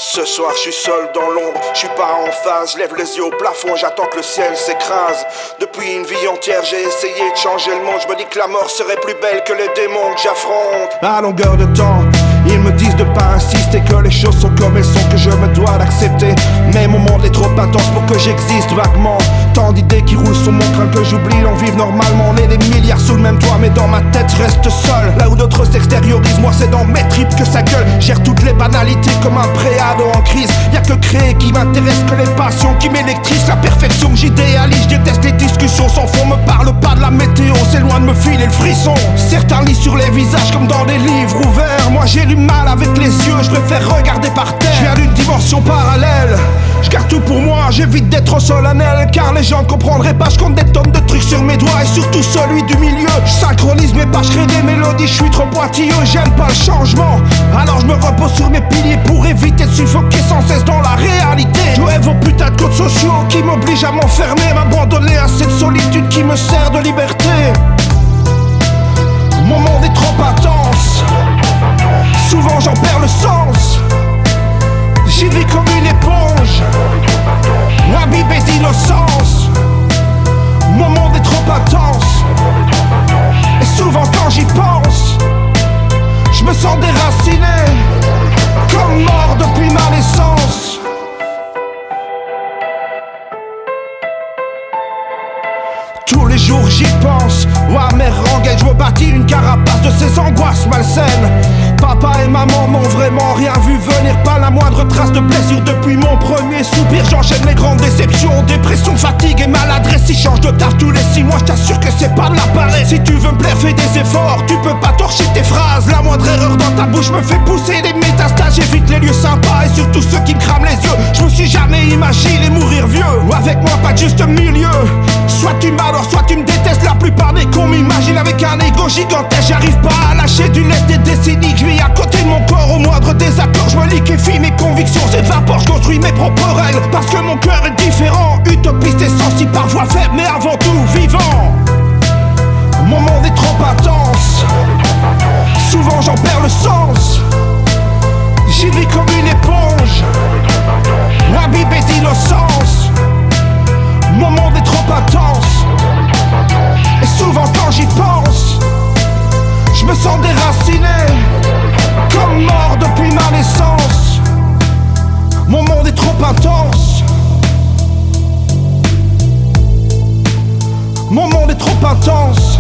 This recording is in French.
Ce soir je suis seul dans l'ombre, je suis pas en phase, je lève les yeux au plafond, j'attends que le ciel s'écrase. Depuis une vie entière j'ai essayé de changer le monde, je me dis que la mort serait plus belle que les démons que j'affronte. À longueur de temps, ils me disent de pas insister, que les choses sont comme elles sont, que je me dois d'accepter. Mais mon monde est trop intense pour que j'existe vaguement. Tant d'idées qui roulent sur mon crâne que j'oublie d'en vivre normalement. On est des milliards sous le même toit, mais dans ma tête je reste seul. Là où d'autres s'extériorisent, moi c'est dans mes tripes que ça gueule. Gère toutes les banalités comme un préado en crise. Y'a que créer qui m'intéresse, que les passions qui m'électrisent. La perfection que j'idéalise, je déteste les discussions sans fond. Me parle pas de la météo, c'est loin de me filer le frisson. Certains lisent sur les visages comme dans des livres ouverts. Moi j'ai du mal avec les yeux, je préfère regarder par terre. Je viens d'une dimension parallèle, je garde tout pour moi, j'évite d'être solennel. Car les gens ne comprendraient pas, je compte des tonnes de trucs sur mes doigts. Et surtout celui du milieu, je synchronise mes pas, je crée des mélodies. Je suis trop pointilleux, j'aime pas le changement. Alors je me repose sur mes piliers pour éviter de suffoquer sans cesse dans la réalité. Jouer vos putains de codes sociaux qui m'obligent à m'enfermer, m'abandonner à cette solitude qui me sert de liberté. Mon monde est trop intense, souvent j'en perds le sens. J'y vis comme une éponge, imbibé d'innocence. Mon monde est trop intense, et souvent quand j'y pense, je me sens déraciné, comme mort depuis ma naissance. Tous les jours j'y pense, à mes rengaines, je me bâtis une carapace de ces angoisses malsaines. Papa et maman n'ont vraiment rien vu venir, pas la moindre trace de blessure depuis mon premier soupir. J'enchaîne les grandes déceptions, dépression, fatigue et maladresse. Si je change de taf tous les 6 mois, je t'assure que c'est pas de la paresse. Si tu veux me plaire, fais des efforts, tu peux pas torcher tes phrases. La moindre erreur dans ta bouche me fait pousser des métastases. J'évite les lieux sympas et surtout ceux qui me crament les yeux. Je me suis jamais imaginé mourir vieux, ou avec moi pas de juste milieu. Soit tu m'adores, soit tu me détestes. La plupart des cons m'imaginent avec un ego gigantesque. J'arrive pas à lâcher du lest des décennies que je vis à côté de mon corps. Au moindre désaccord, je me liquéfie, mes convictions s'évaporent. Je construis mes propres règles parce que mon cœur est différent. Utopiste et sensible, parfois faible, mais avant tout vivant. Mon monde est trop intense, souvent j'en perds le sens. J'y vis comme une éponge, imbibé d'innocence. Mon monde est trop intense, et souvent quand j'y pense, je me sens déraciné, comme mort depuis ma naissance. Mon monde est trop intense, mon monde est trop intense.